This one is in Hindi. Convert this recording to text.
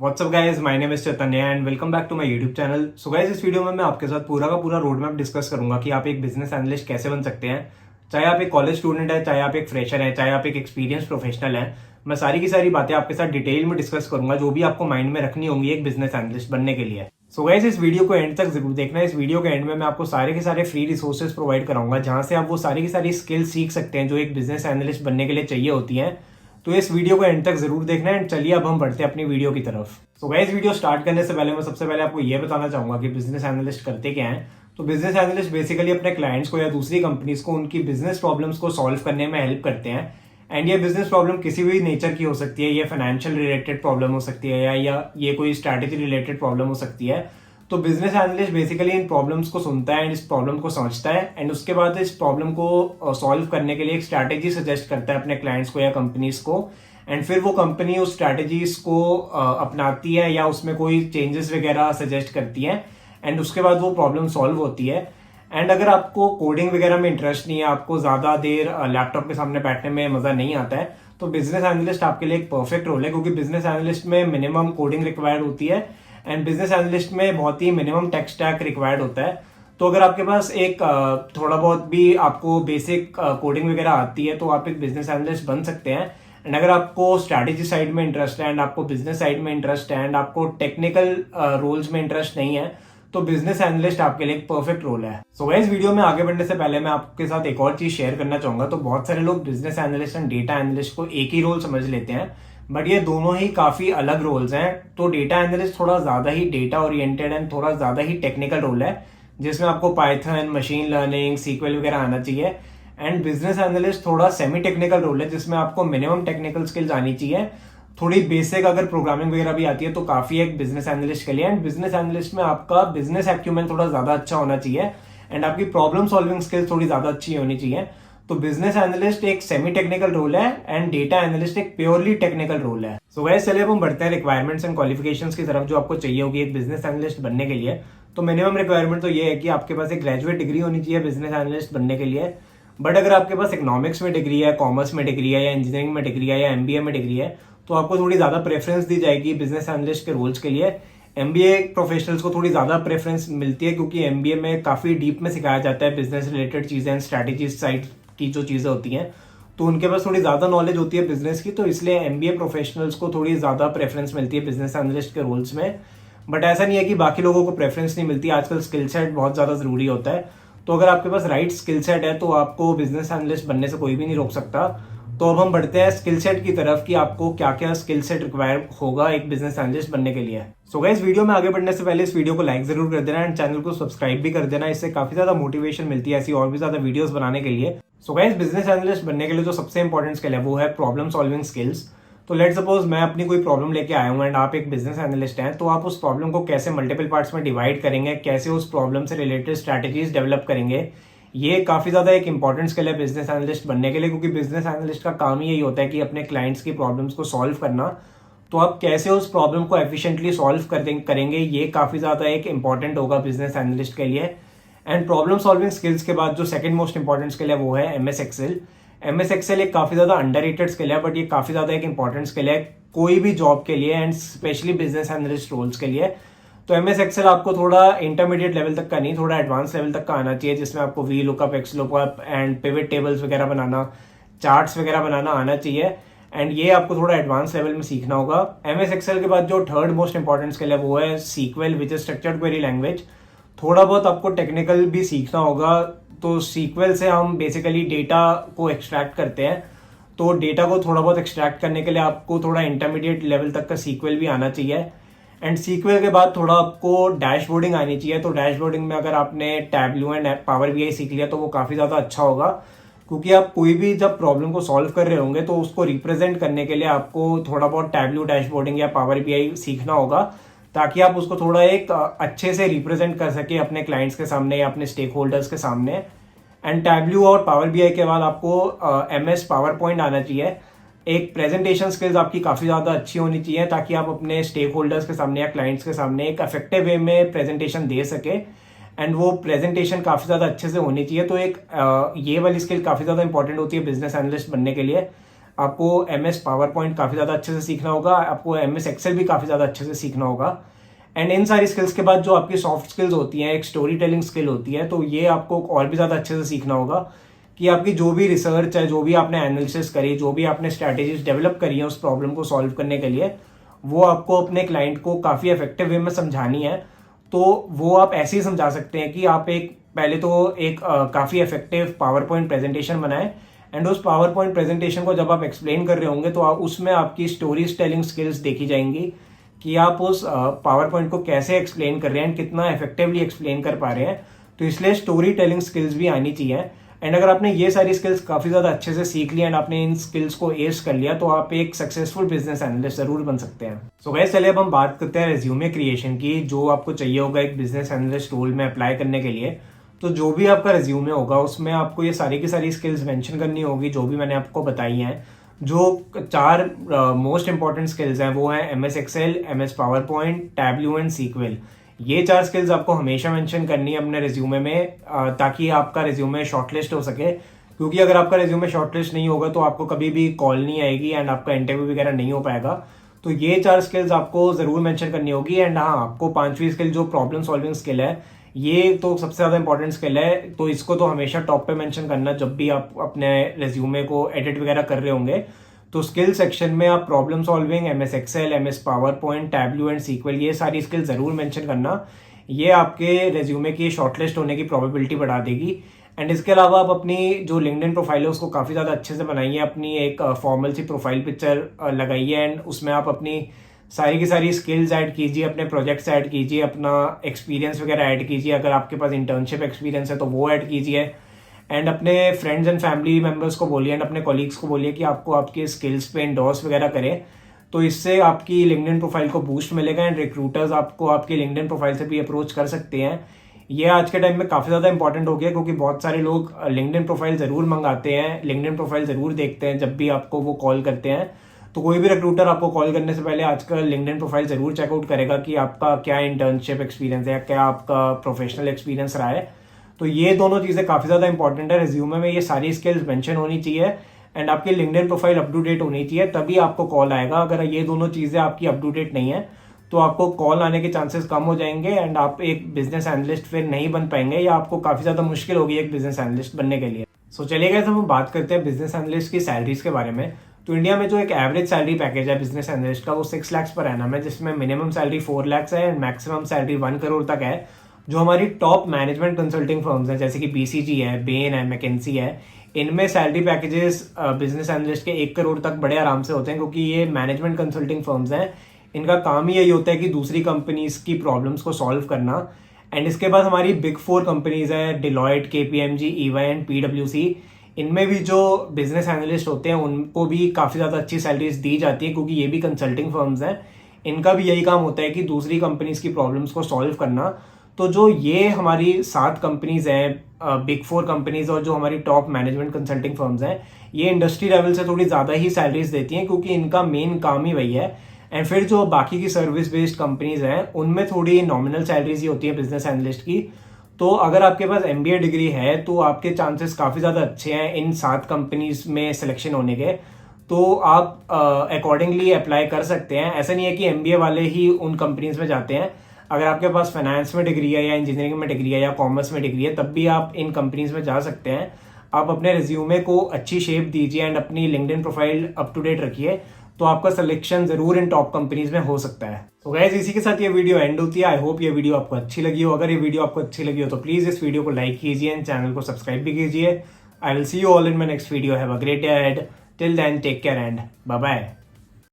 WhatsApp guys, my name is Chaitanya and welcome back to my YouTube channel. So guys, इस वीडियो में मैं आपके साथ पूरा का पूरा रोड मैप डिस्कस करूंगा कि आप एक बिजनेस एनालिस्ट कैसे बन सकते हैं। चाहे आप एक कॉलेज स्टूडेंट है, चाहे आप एक फ्रेशर है, चाहे आप एक एक्सपीरियंस प्रोफेशनल है, मैं सारी की सारी बातें आपके साथ डिटेल में डिस्कस करूंगा जो भी आपको माइंड में रखनी होंगी एक बिजनेस एनालिस्ट बनने के लिए। सो गाइज, इस वीडियो को एंड तक जरूर देखना। इस वीडियो के एंड में मैं आपको सारे के सारे फ्री रिसोर्सेज प्रोवाइड कराऊंगा जहां से आप वो सारी की सारी स्किल्स सीख सकते हैं जो एक बिजनेस एनालिस्ट बनने के लिए चाहिए होती हैं। तो इस वीडियो को एंड तक जरूर देखना है। चलिए अब हम बढ़ते हैं अपनी वीडियो की तरफ। सो गाइस, वीडियो स्टार्ट करने से पहले मैं सबसे पहले आपको ये बताना चाहूंगा कि बिजनेस एनालिस्ट करते क्या हैं। तो बिजनेस एनालिस्ट बेसिकली अपने क्लाइंट्स को या दूसरी कंपनीज को उनकी बिजनेस प्रॉब्लम्स को सॉल्व करने में हेल्प करते हैं। एंड ये बिजनेस प्रॉब्लम किसी भी नेचर की हो सकती है। ये फाइनेंशियल रिलेटेड प्रॉब्लम हो सकती है या ये कोई स्ट्रैटेजी रिलेटेड प्रॉब्लम हो सकती है। तो बिजनेस एनालिस्ट बेसिकली इन प्रॉब्लम्स को सुनता है एंड इस प्रॉब्लम को समझता है एंड उसके बाद इस प्रॉब्लम को सॉल्व करने के लिए एक स्ट्रैटेजी सजेस्ट करता है अपने क्लाइंट्स को या कंपनीज को। एंड फिर वो कंपनी उस स्ट्रैटेजीज को अपनाती है या उसमें कोई चेंजेस वगैरह सजेस्ट करती है एंड उसके बाद वो प्रॉब्लम सॉल्व होती है। एंड अगर आपको कोडिंग वगैरह में इंटरेस्ट नहीं है, आपको ज्यादा देर लैपटॉप के सामने बैठने में मजा नहीं आता है, तो बिजनेस एनालिस्ट आपके लिए एक परफेक्ट रोल है, क्योंकि बिजनेस एनालिस्ट में मिनिमम कोडिंग रिक्वायर्ड होती है एंड बिजनेस एनालिस्ट में बहुत ही मिनिमम टेक स्टैक रिक्वायर्ड होता है। तो अगर आपके पास एक थोड़ा बहुत भी आपको बेसिक कोडिंग वगैरह आती है तो आप एक बिजनेस एनालिस्ट बन सकते हैं। एंड अगर आपको स्ट्रैटेजी साइड में इंटरेस्ट है एंड आपको बिजनेस साइड में इंटरेस्ट है एंड आपको टेक्निकल रोल्स में इंटरेस्ट नहीं है, तो बिजनेस एनालिस्ट आपके लिए एक परफेक्ट रोल है। सो गाइस, वीडियो में आगे बढ़ने से पहले मैं आपके साथ एक और चीज शेयर करना चाहूंगा। तो बहुत सारे लोग business analyst and data analyst को एक ही रोल समझ लेते हैं, बट ये दोनों ही काफी अलग रोल्स हैं। तो डेटा एनालिस्ट थोड़ा ज्यादा ही डेटा ओरिएंटेड एंड थोड़ा ज्यादा ही टेक्निकल रोल है, जिसमें आपको पाइथन, मशीन लर्निंग, सीक्वल वगैरह आना चाहिए। एंड बिजनेस एनालिस्ट थोड़ा सेमी टेक्निकल रोल है, जिसमें आपको मिनिमम टेक्निकल स्किल्स आनी चाहिए। थोड़ी बेसिक अगर प्रोग्रामिंग वगैरह भी आती है तो काफी है एक बिजनेस एनालिस्ट के लिए। एंड बिजनेस एनालिस्ट में आपका बिजनेस एक्यूमेंट थोड़ा ज्यादा अच्छा होना चाहिए एंड आपकी प्रॉब्लम सॉल्विंग स्किल्स थोड़ी ज्यादा अच्छी होनी चाहिए। तो बिजनेस एनालिस्ट एक सेमी टेक्निकल रोल है एंड डेटा एनालिस्ट एक प्योरली टेक्निकल रोल है। सो गाइस, चलिए अब हम बढ़ते हैं रिक्वायरमेंट्स एंड क्वालिफिकेशंस की तरफ जो आपको चाहिए होगी एक बिजनेस एनालिस्ट बनने के लिए। तो मिनिमम रिक्वायरमेंट तो ये है कि आपके पास एक ग्रेजुएट डिग्री होनी चाहिए बिजनेस एनालिस्ट बनने के लिए। बट अगर आपके पास इकोनॉमिक्स में डिग्री है, कॉमर्स में डिग्री है, या इंजीनियरिंग में डिग्री है, या एमबीए में डिग्री है, तो आपको थोड़ी ज्यादा प्रेफरेंस दी जाएगी बिजनेस एनालिस्ट के रोल्स के लिए। एमबीए प्रोफेशनल्स को थोड़ी ज्यादा प्रेफरेंस मिलती है, क्योंकि एमबीए में काफी डीप में सिखाया जाता है बिजनेस रिलेटेड चीजें एंड स्ट्रैटेजी साइड की जो चीजें होती हैं, तो उनके पास थोड़ी ज्यादा नॉलेज होती है बिजनेस की। तो इसलिए एमबीए प्रोफेशनल्स को थोड़ी ज्यादा प्रेफरेंस मिलती है बिजनेस एनालिस्ट के रोल्स में। बट ऐसा नहीं है कि बाकी लोगों को प्रेफरेंस नहीं मिलती। आजकल स्किल सेट बहुत ज्यादा जरूरी होता है, तो अगर आपके पास राइट स्किल सेट है तो आपको बिजनेस एनालिस्ट बनने से कोई भी नहीं रोक सकता। तो अब हम बढ़ते हैं स्किल सेट की तरफ कि आपको क्या क्या स्किल सेट रिक्वायर होगा एक बिजनेस एनालिस्ट बनने के लिए। सो गाइस, वीडियो में आगे बढ़ने से पहले इस वीडियो को लाइक जरूर कर देना एंड चैनल को सब्सक्राइब भी कर देना। इससे काफी ज्यादा मोटिवेशन मिलती है ऐसी और भी ज्यादा वीडियोस बनाने के लिए। सो गाइस, बिजनेस एनालिस्ट बनने के लिए जो सबसे इंपॉर्टेंट स्किल है वो है प्रॉब्लम सॉल्विंग स्किल्स। तो लेट सपोज मैं अपनी कोई प्रॉब्लम लेके आया हूँ एंड आप एक बिजनेस एनालिस्ट हैं, तो आप उस प्रॉब्लम को कैसे मल्टीपल पार्ट्स में डिवाइड करेंगे, कैसे उस प्रॉब्लम से रिलेटेड स्ट्रैटेजीज डेवलप करेंगे, ये काफी ज्यादा एक इंपॉर्टेंट स्किल है बिजनेस एनालिस्ट बनने के लिए। क्योंकि बिजनेस एनालिस्ट का काम ही यही होता है कि अपने क्लाइंट्स की प्रॉब्लम्स को सॉल्व करना। तो आप कैसे उस प्रॉब्लम को एफिशिएंटली सॉल्व करेंगे, ये काफी ज्यादा एक इंपॉर्टेंट होगा बिजनेस एनालिस्ट के लिए। एंड प्रॉब्लम सॉल्विंग स्किल्स के बाद जो सेकंड मोस्ट इंपॉर्टेंट स्किल है वो है एमएस एक्सेल। एमएस एक्सेल एक काफी ज्यादा अंडररेटेड स्किल है, बट ये काफी ज्यादा एक इंपॉर्टेंट स्किल है कोई भी जॉब के लिए and specially business analyst roles के लिए। तो एमएस एक्सेल आपको थोड़ा इंटरमीडिएट लेवल तक का नहीं, थोड़ा एडवांस लेवल तक का आना चाहिए, जिसमें आपको V lookup, x lookup and pivot tables वगैरह बनाना, चार्ट्स वगैरह बनाना आना चाहिए। एंड ये आपको थोड़ा एडवांस लेवल में सीखना होगा। एमएस एक्सेल के बाद जो थर्ड मोस्ट इंपॉर्टेंट स्किल है वो है SQL, which is structured query language. थोड़ा बहुत आपको टेक्निकल भी सीखना होगा। तो सीक्वल से हम बेसिकली डेटा को एक्सट्रैक्ट करते हैं, तो डेटा को थोड़ा बहुत एक्सट्रैक्ट करने के लिए आपको थोड़ा इंटरमीडिएट लेवल तक का सीक्वल भी आना चाहिए। एंड सीक्वल के बाद थोड़ा आपको डैशबोर्डिंग आनी चाहिए। तो डैशबोर्डिंग में अगर आपने टैबलू एंड पावर बीआई सीख लिया तो वो काफी ज्यादा अच्छा होगा, क्योंकि आप कोई भी जब प्रॉब्लम को सॉल्व कर रहे होंगे तो उसको रिप्रेजेंट करने के लिए आपको थोड़ा बहुत टैबलू, डैशबोर्डिंग या पावर बीआई सीखना होगा, ताकि आप उसको थोड़ा एक अच्छे से रिप्रेजेंट कर सके अपने क्लाइंट्स के सामने या अपने स्टेक होल्डर्स के सामने। एंड टैबलू और पावर बीआई के बाद आपको एमएस पावर पॉइंट आना चाहिए। एक प्रेजेंटेशन स्किल्स आपकी काफी ज्यादा अच्छी होनी चाहिए, ताकि आप अपने स्टेक होल्डर्स के सामने या क्लाइंट्स के सामने एक इफेक्टिव वे में प्रेजेंटेशन दे सके एंड वो प्रेजेंटेशन काफी ज्यादा अच्छे से होनी चाहिए। तो एक ये वाली स्किल काफी ज्यादा इंपॉर्टेंट होती है बिजनेस एनालिस्ट बनने के लिए। आपको MS पावर पॉइंट काफ़ी ज़्यादा अच्छे से सीखना होगा, आपको MS एक्सेल भी काफ़ी ज़्यादा अच्छे से सीखना होगा। एंड इन सारी स्किल्स के बाद जो आपकी सॉफ्ट स्किल्स होती हैं, एक स्टोरी टेलिंग स्किल होती है, तो ये आपको और भी ज़्यादा अच्छे से सीखना होगा कि आपकी जो भी रिसर्च है, जो भी आपने एनालिसिस करी, जो भी आपने स्ट्रैटेजीज डेवलप करी है उस प्रॉब्लम को सॉल्व करने के लिए, वो आपको अपने क्लाइंट को काफ़ी इफेक्टिव वे में समझानी है। तो वो आप ऐसे ही समझा सकते हैं कि आप पहले तो एक काफ़ी इफेक्टिव पावर पॉइंट प्रेजेंटेशन बनाएं, एंड उस पावर पॉइंट प्रेजेंटेशन को जब आप एक्सप्लेन कर रहे होंगे तो उसमें आपकी स्टोरी टेलिंग स्किल्स देखी जाएंगी कि आप उस पावर पॉइंट को कैसे एक्सप्लेन कर रहे हैं, कितना इफेक्टिवली एक्सप्लेन कर पा रहे हैं। तो इसलिए स्टोरी टेलिंग स्किल्स भी आनी चाहिए। एंड अगर आपने ये सारी स्किल्स काफ़ी ज़्यादा अच्छे से सीख लिया एंड आपने इन स्किल्स को एस कर लिया, तो आप एक सक्सेसफुल बिजनेस एनालिस्ट जरूर बन सकते हैं। सो गाइस, चलिए अब हम बात करते हैं रेज्यूमे क्रिएशन की, जो आपको चाहिए होगा एक बिजनेस एनालिस्ट रोल में अप्लाई करने के लिए। तो जो भी आपका रेज्यूमे होगा उसमें आपको ये सारी की सारी स्किल्स मेंशन करनी होगी जो भी मैंने आपको बताई हैं। जो 4 मोस्ट इंपॉर्टेंट स्किल्स हैं वो हैं MS Excel, MS PowerPoint, Tableau and SQL. ये 4 स्किल्स आपको हमेशा मेंशन करनी है अपने रिज्यूमे में, ताकि आपका रिज्यूमे शॉर्टलिस्ट हो सके। क्योंकि अगर आपका रिज्यूमे शॉर्टलिस्ट नहीं होगा तो आपको कभी भी कॉल नहीं आएगी एंड आपका इंटरव्यू वगैरह नहीं हो पाएगा। तो ये 4 स्किल्स आपको जरूर मेंशन करनी होगी। एंड हाँ, आपको 5वीं स्किल जो प्रॉब्लम सॉल्विंग स्किल है, ये तो सबसे ज्यादा इंपॉर्टेंट स्किल है, तो इसको तो हमेशा टॉप पे मेंशन करना जब भी आप अपने रेज्यूमे को एडिट वगैरह कर रहे होंगे। तो स्किल सेक्शन में आप problem solving, MS Excel, MS PowerPoint, Tableau and SQL, ये सारी स्किल जरूर मेंशन करना। ये आपके रेज्यूमे की शॉर्टलिस्ट होने की प्रोबेबिलिटी बढ़ा देगी। एंड इसके अलावा आप अपनी जो लिंक्डइन प्रोफाइल है उसको काफ़ी ज़्यादा अच्छे से बनाइए, अपनी एक फॉर्मल सी प्रोफाइल पिक्चर लगाइए एंड उसमें आप अपनी सारी की सारी स्किल्स ऐड कीजिए, अपने प्रोजेक्ट्स ऐड कीजिए, अपना एक्सपीरियंस वगैरह ऐड कीजिए। अगर आपके पास इंटर्नशिप एक्सपीरियंस है तो वो ऐड कीजिए। एंड अपने फ्रेंड्स एंड फैमिली मेम्बर्स को बोलिए एंड अपने कॉलीग्स को बोलिए कि आपको आपके स्किल्स पे इंडोर्स वगैरह करें। तो इससे आपकी लिंक्डइन प्रोफाइल को बूस्ट मिलेगा एंड रिक्रूटर्स आपको आपकी लिंक्डइन प्रोफाइल से भी अप्रोच कर सकते हैं। ये आज के टाइम में काफ़ी ज़्यादा इंपॉर्टेंट हो गया, क्योंकि बहुत सारे लोग लिंक्डइन प्रोफाइल ज़रूर मंगाते हैं, लिंक्डइन प्रोफाइल ज़रूर देखते हैं जब भी आपको वो कॉल करते हैं। तो कोई भी रिक्रूटर आपको कॉल करने से पहले आजकल लिंक्डइन प्रोफाइल ज़रूर चेकआउट करेगा कि आपका क्या इंटर्नशिप एक्सपीरियंस है या क्या आपका प्रोफेशनल एक्सपीरियंस रहा है। तो ये दोनों चीज़ें काफ़ी ज़्यादा इंपॉर्टेंट है। रिज्यूमे में ये सारी स्किल्स मेंशन होनी चाहिए एंड आपकी LinkedIn profile up to date होनी चाहिए, तभी आपको कॉल आएगा। अगर ये दोनों चीज़ें आपकी अप टू डेट नहीं है तो आपको कॉल आने के चांसेस कम हो जाएंगे एंड आप एक बिजनेस एनालिस्ट फिर नहीं बन पाएंगे, या आपको काफ़ी ज़्यादा मुश्किल होगी एक बिजनेस एनालिस्ट बनने के लिए। सो चलिए गाइस, हम बात करते हैं बिजनेस एनालिस्ट की सैलरीज के बारे में। तो इंडिया में जो एक एवरेज सैलरी पैकेज है बिजनेस एनालिस्ट का, वो 6 लाख पर एनम है, जिसमें मिनिमम सैलरी 4 लाख है एंड मैक्सिमम सैलरी 1 करोड़ तक है। जो हमारी टॉप मैनेजमेंट कंसल्टिंग फर्म्स हैं जैसे कि BCG है, बेन है, मैकेंसी है, इनमें सैलरी पैकेजेस बिजनेस एनालिस्ट के 1 करोड़ तक बड़े आराम से होते हैं, क्योंकि ये मैनेजमेंट कंसल्टिंग फर्म्स हैं। इनका काम ही यही होता है कि दूसरी कंपनीज की प्रॉब्लम्स को सॉल्व करना। एंड इसके बाद हमारी बिग 4 कंपनीज है, Deloitte, KPMG, EY and PwC। इनमें भी जो बिजनेस एनालिस्ट होते हैं उनको भी काफ़ी ज़्यादा अच्छी सैलरीज दी जाती है, क्योंकि ये भी कंसल्टिंग फर्म्स हैं। इनका भी यही काम होता है कि दूसरी कंपनीज की प्रॉब्लम्स को सॉल्व करना। तो जो ये हमारी 7 कंपनीज हैं, बिग 4 कंपनीज, और जो हमारी टॉप मैनेजमेंट कंसल्टिंग फर्म्स हैं, ये इंडस्ट्री लेवल से थोड़ी ज़्यादा ही सैलरीज देती हैं, क्योंकि इनका मेन काम ही वही है। एंड फिर जो बाकी की सर्विस बेस्ड कंपनीज हैं उनमें थोड़ी नॉमिनल सैलरीज ही होती है बिजनेस एनालिस्ट की। तो अगर आपके पास MBA डिग्री है तो आपके चांसेस काफ़ी ज़्यादा अच्छे हैं इन 7 कंपनीज में सिलेक्शन होने के। तो आप अकॉर्डिंगली अप्लाई कर सकते हैं। ऐसा नहीं है कि MBA वाले ही उन कंपनीज में जाते हैं। अगर आपके पास फाइनेंस में डिग्री है या इंजीनियरिंग में डिग्री है या कॉमर्स में डिग्री है, तब भी आप इन कंपनीज में जा सकते हैं। आप अपने रिज्यूमे को अच्छी शेप दीजिए एंड अपनी LinkedIn profile up to date रखिए, तो आपका सिलेक्शन जरूर इन टॉप कंपनीज में हो सकता है। तो गाइस, इसी के साथ ये वीडियो एंड होती है। आई होप ये वीडियो आपको अच्छी लगी हो। अगर ये वीडियो आपको अच्छी लगी हो तो प्लीज इस वीडियो को लाइक कीजिए एंड चैनल को सब्सक्राइब भी कीजिए। I will see you all in my next video. Have a great day ahead. Till then take care and bye bye.